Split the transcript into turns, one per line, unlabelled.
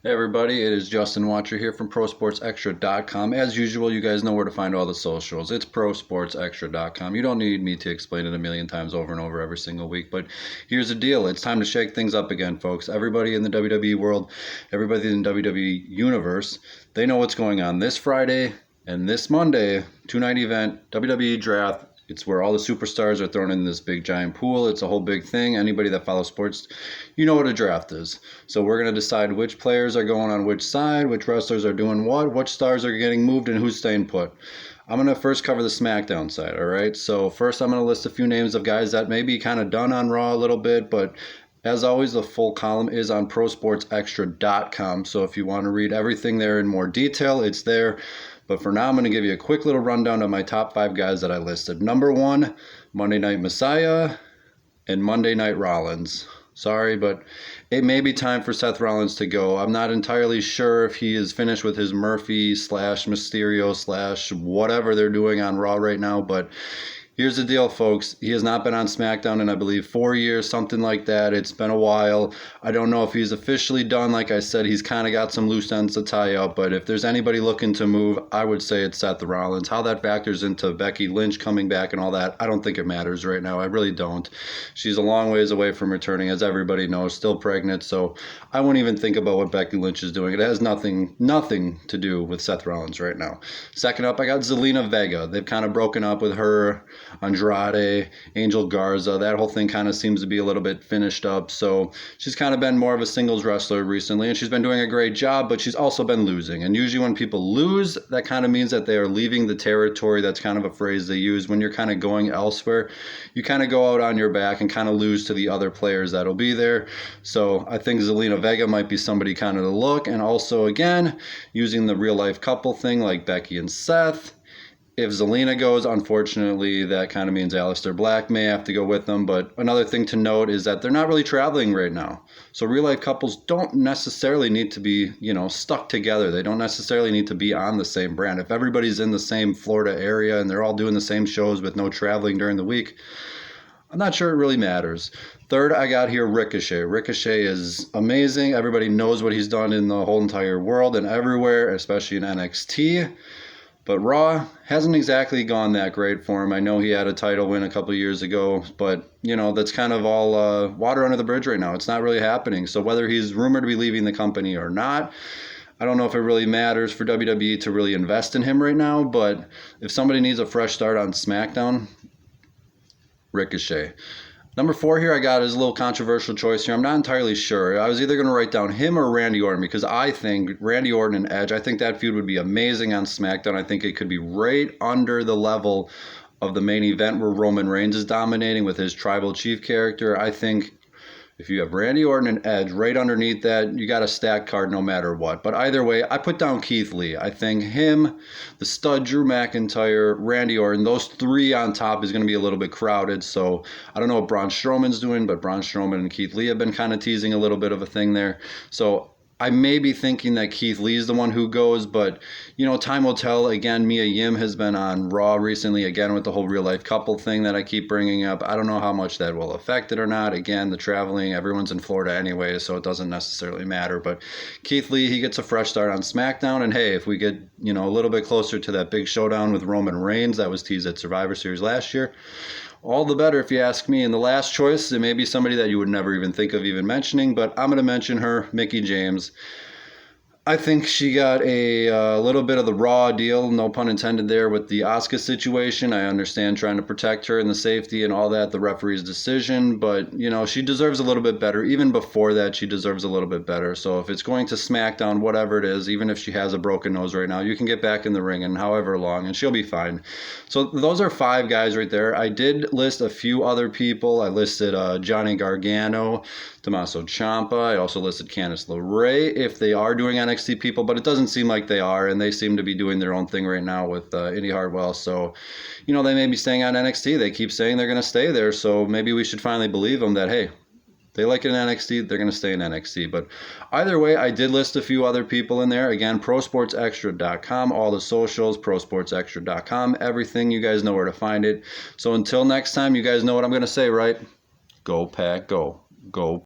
Hey everybody, it is Justin Watcher here from ProSportsExtra.com. As usual, you guys know where to find all the socials. It's ProSportsExtra.com. You don't need me to explain it a million times over and over every single week, but here's the deal. It's time to shake things up again, folks. Everybody in the WWE world, everybody in the WWE universe, they know what's going on this Friday and this Monday, two-night event, WWE Draft. It's where all the superstars are thrown in this big giant pool. It's a whole big thing. Anybody that follows sports, you know what a draft is. So we're going to decide which players are going on which side, which wrestlers are doing what, which stars are getting moved, and who's staying put. I'm going to first cover the Smackdown side, all right? So first I'm going to list a few names of guys that may be kind of done on Raw a little bit, but as always, the full column is on ProSportsExtra.com. So if you want to read everything there in more detail, it's there. But for now, I'm going to give you a quick little rundown of my top 5 guys that I listed. Number 1, Monday Night Messiah and Monday Night Rollins. Sorry, but it may be time for Seth Rollins to go. I'm not entirely sure if he is finished with his Murphy / Mysterio / whatever they're doing on Raw right now, but here's the deal, folks. He has not been on Smackdown in, I believe, 4 years, something like that. It's been a while. I don't know if he's officially done. Like I said, he's kind of got some loose ends to tie up. But if there's anybody looking to move, I would say it's Seth Rollins. How that factors into Becky Lynch coming back and all that, I don't think it matters right now. I really don't. She's a long ways away from returning, as everybody knows, still pregnant. So I wouldn't even think about what Becky Lynch is doing. It has nothing to do with Seth Rollins right now. Second up, I got Zelena Vega. They've kind of broken up with her, Andrade, Angel Garza. That whole thing kind of seems to be a little bit finished up. So she's kind of been more of a singles wrestler recently, and she's been doing a great job, but she's also been losing. And usually when people lose, that kind of means that they are leaving the territory. That's kind of a phrase they use. When you're kind of going elsewhere, you kind of go out on your back and kind of lose to the other players that'll be there. So I think Zelena Vega might be somebody kind of to look. And also, again, using the real life couple thing like Becky and Seth. If Zelena goes, unfortunately, that kind of means Aleister Black may have to go with them. But another thing to note is that they're not really traveling right now. So real-life couples don't necessarily need to be, stuck together. They don't necessarily need to be on the same brand. If everybody's in the same Florida area and they're all doing the same shows with no traveling during the week, I'm not sure it really matters. Third, I got here Ricochet. Ricochet is amazing. Everybody knows what he's done in the whole entire world and everywhere, especially in NXT. But Raw hasn't exactly gone that great for him. I know he had a title win a couple of years ago, but, that's kind of all water under the bridge right now. It's not really happening. So whether he's rumored to be leaving the company or not, I don't know if it really matters for WWE to really invest in him right now. But if somebody needs a fresh start on SmackDown, Ricochet. Number 4 here I got is a little controversial choice here. I'm not entirely sure. I was either going to write down him or Randy Orton because I think Randy Orton and Edge, I think that feud would be amazing on SmackDown. I think it could be right under the level of the main event where Roman Reigns is dominating with his Tribal Chief character. I think if you have Randy Orton and Edge right underneath that, you got a stacked card no matter what. But either way, I put down Keith Lee. I think him, the stud Drew McIntyre, Randy Orton, those 3 on top is going to be a little bit crowded. So I don't know what Braun Strowman's doing, but Braun Strowman and Keith Lee have been kind of teasing a little bit of a thing there. So I may be thinking that Keith Lee is the one who goes, but, time will tell. Again, Mia Yim has been on Raw recently, again, with the whole real-life couple thing that I keep bringing up. I don't know how much that will affect it or not. Again, the traveling, everyone's in Florida anyway, so it doesn't necessarily matter. But Keith Lee, he gets a fresh start on SmackDown, and hey, if we get, a little bit closer to that big showdown with Roman Reigns that was teased at Survivor Series last year, all the better if you ask me. And the last choice, it may be somebody that you would never even think of even mentioning, but I'm going to mention her, Mickie James. I think she got a little bit of the raw deal, no pun intended there, with the Asuka situation. I understand trying to protect her and the safety and all that, the referee's decision, but, she deserves a little bit better. Even before that, she deserves a little bit better. So if it's going to SmackDown, whatever it is, even if she has a broken nose right now, you can get back in the ring in however long, and she'll be fine. So those are 5 guys right there. I did list a few other people. I listed Johnny Gargano, Tommaso Ciampa. I also listed Candice LeRae if they are doing NXT people, but it doesn't seem like they are, and they seem to be doing their own thing right now with Indy Hartwell. So, they may be staying on NXT. They keep saying they're going to stay there, so maybe we should finally believe them that, hey, they like it in NXT, they're going to stay in NXT. But either way, I did list a few other people in there. Again, ProSportsExtra.com, all the socials, ProSportsExtra.com, everything. You guys know where to find it. So until next time, you guys know what I'm going to say, right? Go Pack, go. Go